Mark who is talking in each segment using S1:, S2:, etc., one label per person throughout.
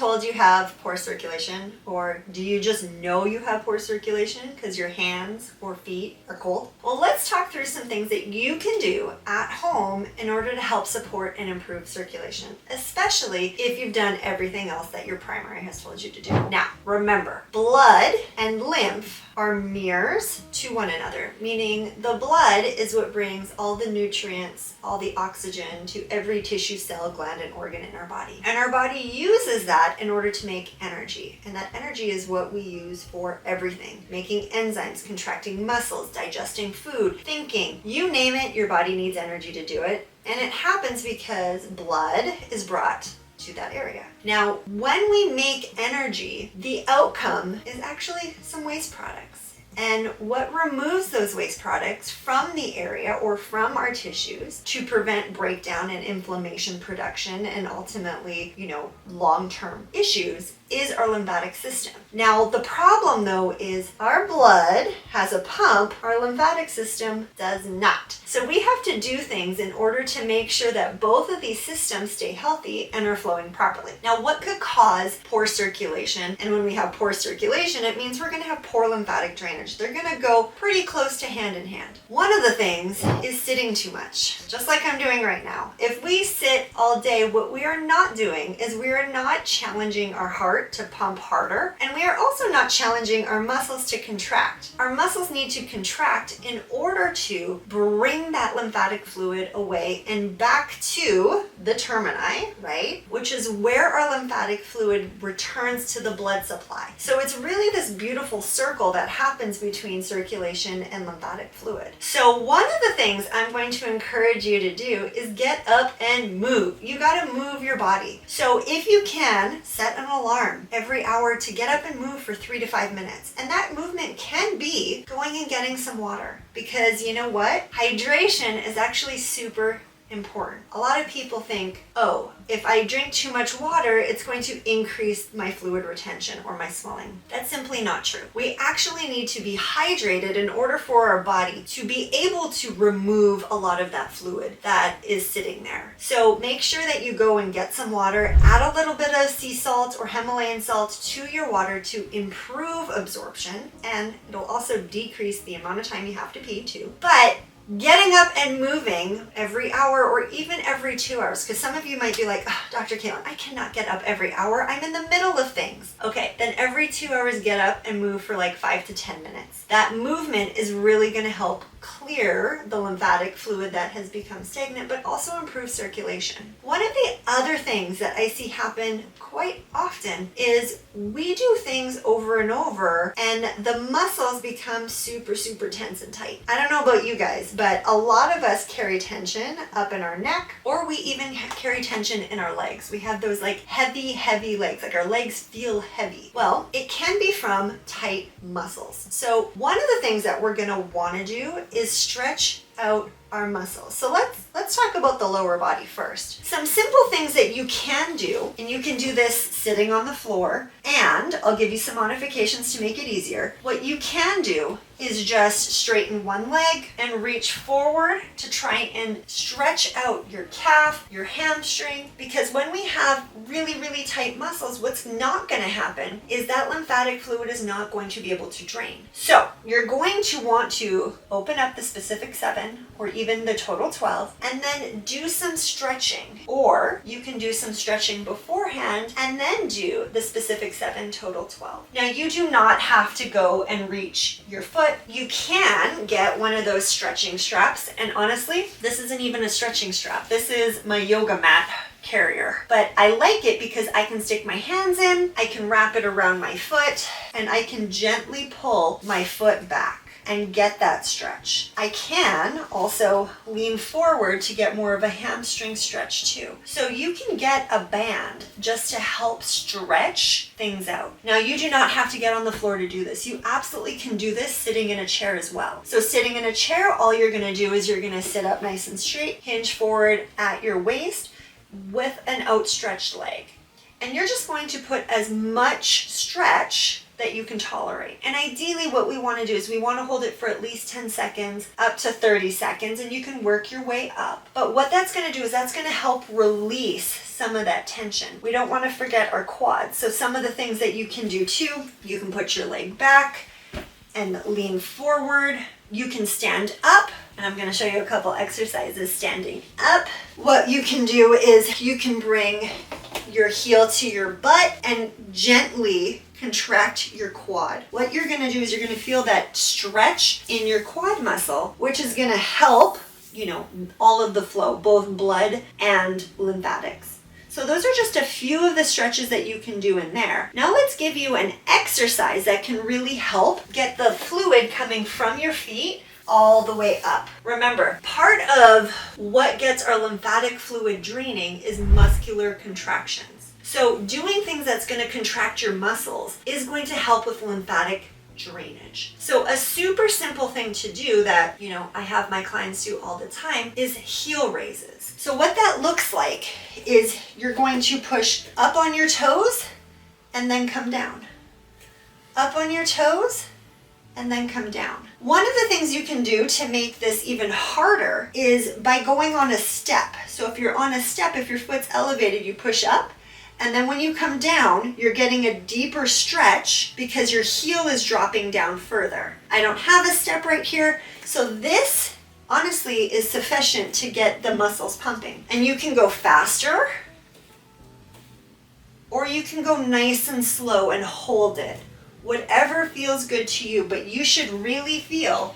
S1: told you have poor circulation? Or do you just know you have poor circulation because your hands or feet are cold? Well, let's talk through some things that you can do at home in order to help support and improve circulation, especially if you've done everything else that your primary has told you to do. Now, remember, blood and lymph are mirrors to one another, meaning the blood is what brings all the nutrients, all the oxygen to every tissue, cell, gland, and organ in our body. And our body uses that in order to make energy. And that energy is what we use for everything. Making enzymes, contracting muscles, digesting food, thinking, you name it, your body needs energy to do it. And it happens because blood is brought to that area. Now, when we make energy, the outcome is actually some waste products. And what removes those waste products from the area or from our tissues to prevent breakdown and inflammation production and ultimately, long-term issues is our lymphatic system. Now, the problem though is our blood has a pump, our lymphatic system does not. So we have to do things in order to make sure that both of these systems stay healthy and are flowing properly. Now, what could cause poor circulation? And when we have poor circulation, it means we're going to have poor lymphatic drainage. They're going to go pretty close to hand in hand. One of the things is sitting too much, just like I'm doing right now. If we sit all day, what we are not doing is we are not challenging our heart to pump harder, and we are also not challenging our muscles to contract. Our muscles need to contract in order to bring that lymphatic fluid away and back to the termini, right? Which is where our lymphatic fluid returns to the blood supply. So it's really this beautiful circle that happens between circulation and lymphatic fluid. So one of the things I'm going to encourage you to do is get up and move. You got to move your body. So if you can, set an alarm every hour to get up and move for 3 to 5 minutes. And that movement can be going and getting some water, because you know what? Hydration is actually super important. A lot of people think, oh, if I drink too much water, it's going to increase my fluid retention or my swelling. That's simply not true. We actually need to be hydrated in order for our body to be able to remove a lot of that fluid that is sitting there. So make sure that you go and get some water, add a little bit of sea salt or Himalayan salt to your water to improve absorption, and it'll also decrease the amount of time you have to pee too. But getting up and moving every hour or even every 2 hours, because some of you might be like, oh, Dr. Caitlin, I cannot get up every hour. I'm in the middle of things. Okay, then every 2 hours, get up and move for like 5 to 10 minutes. That movement is really going to help clear the lymphatic fluid that has become stagnant, but also improve circulation. One of the other things that I see happen quite often is we do things over and over and the muscles become super, super tense and tight. I don't know about you guys, but a lot of us carry tension up in our neck, or we even carry tension in our legs. We have those like heavy legs, like our legs feel heavy. Well, it can be from tight muscles. So one of the things that we're going to want to do is stretch out our muscles. So let's talk about the lower body first. Some simple things that you can do, and you can do this sitting on the floor, and I'll give you some modifications to make it easier. What you can do is just straighten one leg and reach forward to try and stretch out your calf, your hamstring, because when we have really, really tight muscles, what's not going to happen is that lymphatic fluid is not going to be able to drain. So you're going to want to open up the specific 7 or even the total 12 and then do some stretching, or you can do some stretching beforehand and then do the specific 7 total 12. Now you do not have to go and reach your foot. You can get one of those stretching straps, and honestly, this isn't even a stretching strap. This is my yoga mat carrier, but I like it because I can stick my hands in, I can wrap it around my foot, and I can gently pull my foot back and get that stretch. I can also lean forward to get more of a hamstring stretch too. So you can get a band just to help stretch things out. Now you do not have to get on the floor to do this. You absolutely can do this sitting in a chair as well. So sitting in a chair, all you're going to do is you're going to sit up nice and straight, hinge forward at your waist with an outstretched leg. And you're just going to put as much stretch that you can tolerate. And ideally what we want to do is we want to hold it for at least 10 seconds up to 30 seconds, and you can work your way up. But what that's going to do is that's going to help release some of that tension. We don't want to forget our quads. So some of the things that you can do too, you can put your leg back and lean forward. You can stand up, and I'm going to show you a couple exercises standing up. What you can do is you can bring your heel to your butt and gently contract your quad. What you're going to do is you're going to feel that stretch in your quad muscle, which is going to help, all of the flow, both blood and lymphatics. So those are just a few of the stretches that you can do in there. Now let's give you an exercise that can really help get the fluid coming from your feet all the way up. Remember, part of what gets our lymphatic fluid draining is muscular contractions. So doing things that's going to contract your muscles is going to help with lymphatic drainage. So a super simple thing to do that, I have my clients do all the time is heel raises. So what that looks like is you're going to push up on your toes and then come down. Up on your toes and then come down. One of the things you can do to make this even harder is by going on a step. So if you're on a step, if your foot's elevated, you push up. And then when you come down, you're getting a deeper stretch because your heel is dropping down further. I don't have a step right here. So this, honestly, is sufficient to get the muscles pumping. And you can go faster, or you can go nice and slow and hold it. Whatever feels good to you, but you should really feel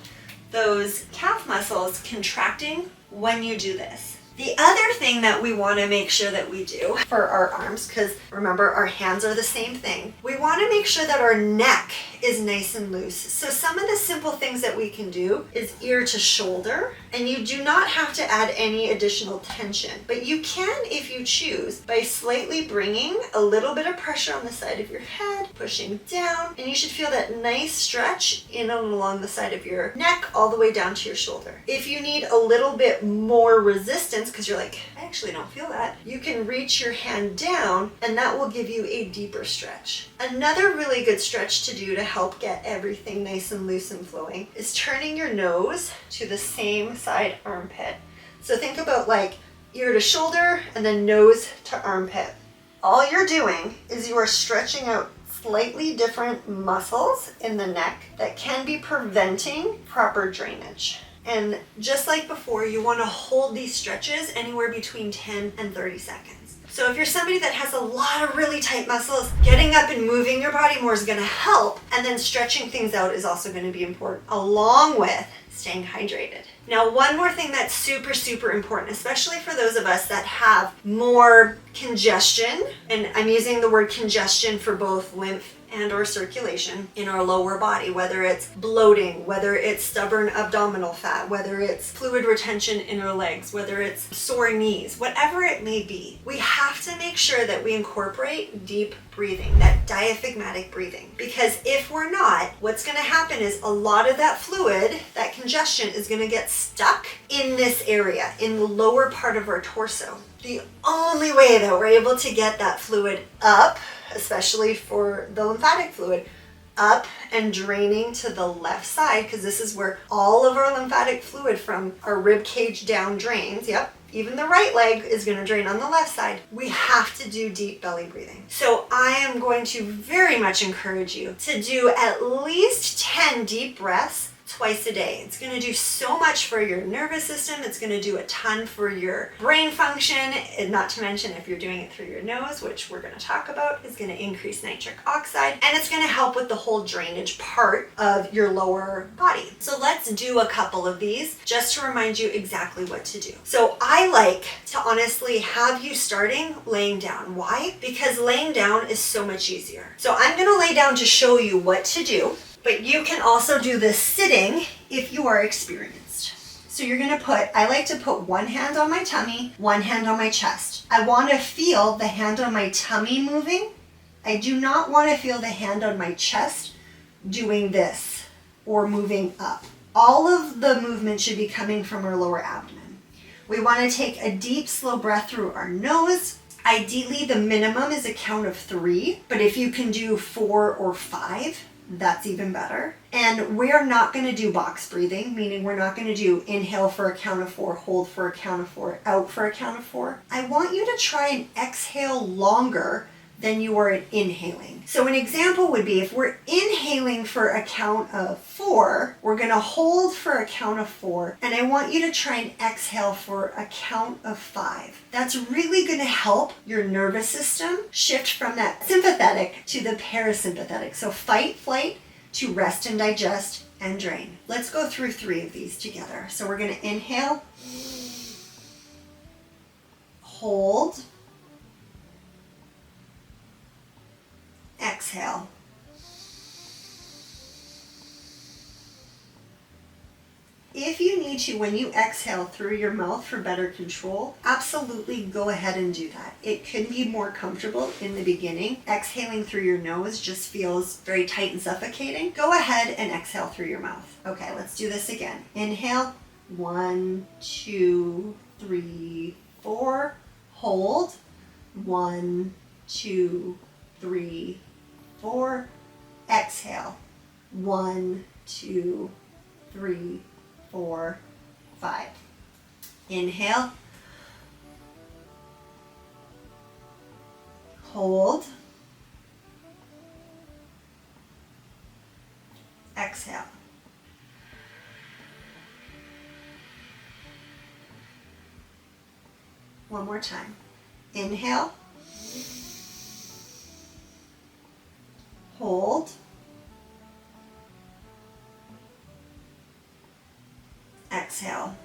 S1: those calf muscles contracting when you do this. The other thing that we want to make sure that we do for our arms, because remember our hands are the same thing, we want to make sure that our neck is nice and loose. So some of the simple things that we can do is ear to shoulder, and you do not have to add any additional tension, but you can, if you choose, by slightly bringing a little bit of pressure on the side of your head, pushing down, and you should feel that nice stretch in and along the side of your neck all the way down to your shoulder. If you need a little bit more resistance, because you're like, I actually don't feel that, you can reach your hand down and that will give you a deeper stretch. Another really good stretch to do to help get everything nice and loose and flowing is turning your nose to the same side armpit. So think about like ear to shoulder and then nose to armpit. All you're doing is you are stretching out slightly different muscles in the neck that can be preventing proper drainage. And just like before, you want to hold these stretches anywhere between 10 and 30 seconds. So if you're somebody that has a lot of really tight muscles, getting up and moving your body more is going to help. And then stretching things out is also going to be important, along with staying hydrated. Now, one more thing that's super, super important, especially for those of us that have more congestion, and I'm using the word congestion for both lymph and or circulation in our lower body, whether it's bloating, whether it's stubborn abdominal fat, whether it's fluid retention in our legs, whether it's sore knees, whatever it may be, we have to make sure that we incorporate deep breathing, that diaphragmatic breathing. Because if we're not, what's going to happen is a lot of that fluid, that congestion, is going to get stuck in this area, in the lower part of our torso. The only way that we're able to get that fluid up, especially for the lymphatic fluid, up and draining to the left side, because this is where all of our lymphatic fluid from our rib cage down drains. Yep, even the right leg is going to drain on the left side. We have to do deep belly breathing. So I am going to very much encourage you to do at least 10 deep breaths twice a day. It's going to do so much for your nervous system. It's going to do a ton for your brain function, and not to mention if you're doing it through your nose, which we're going to talk about, is going to increase nitric oxide, and it's going to help with the whole drainage part of your lower body. So let's do a couple of these just to remind you exactly what to do. So I like to honestly have you starting laying down. Why? Because laying down is so much easier. So I'm going to lay down to show you what to do. But you can also do this sitting if you are experienced. So you're going to I like to put one hand on my tummy, one hand on my chest. I want to feel the hand on my tummy moving. I do not want to feel the hand on my chest doing this or moving up. All of the movement should be coming from our lower abdomen. We want to take a deep, slow breath through our nose. Ideally, the minimum is a count of 3, but if you can do 4 or 5, that's even better. And we're not going to do box breathing, meaning we're not going to do inhale for a count of 4, hold for a count of 4, out for a count of 4. I want you to try and exhale longer than you are inhaling. So an example would be if we're inhaling for a count of 4, we're going to hold for a count of 4, and I want you to try and exhale for a count of 5. That's really going to help your nervous system shift from that sympathetic to the parasympathetic. So fight, flight, to rest and digest and drain. Let's go through 3 of these together. So we're going to inhale, hold, exhale. If you need to, when you exhale through your mouth for better control, absolutely go ahead and do that. It can be more comfortable in the beginning. Exhaling through your nose just feels very tight and suffocating. Go ahead and exhale through your mouth. Okay, let's do this again. Inhale, 1, 2, 3, 4. Hold, 1, 2, 3, 4. Exhale, 1, 2, 3, 4, 5. Inhale, hold, exhale. One more time. Inhale, hold, exhale.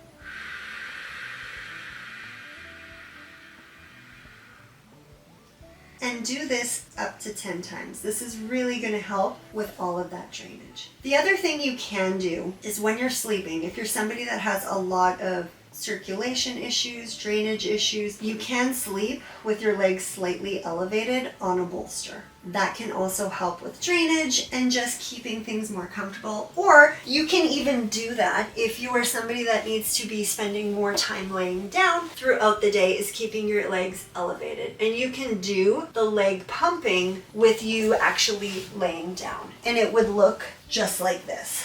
S1: And do this up to 10 times. This is really going to help with all of that drainage. The other thing you can do is when you're sleeping, if you're somebody that has a lot of circulation issues, drainage issues, you can sleep with your legs slightly elevated on a bolster. That can also help with drainage and just keeping things more comfortable. Or you can even do that if you are somebody that needs to be spending more time laying down throughout the day, is keeping your legs elevated. And you can do the leg pumping with you actually laying down. And it would look just like this.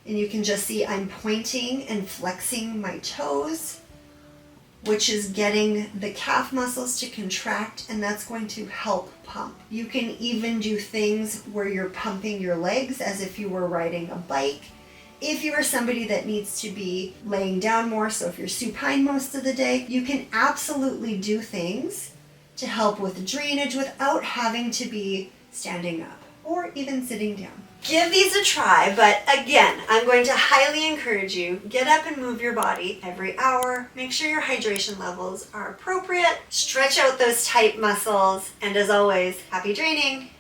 S1: And you can just see I'm pointing and flexing my toes, which is getting the calf muscles to contract, and that's going to help pump. You can even do things where you're pumping your legs as if you were riding a bike. If you are somebody that needs to be laying down more, so if you're supine most of the day, you can absolutely do things to help with drainage without having to be standing up or even sitting down. Give these a try, but again, I'm going to highly encourage you, get up and move your body every hour. Make sure your hydration levels are appropriate. Stretch out those tight muscles. And as always, happy draining.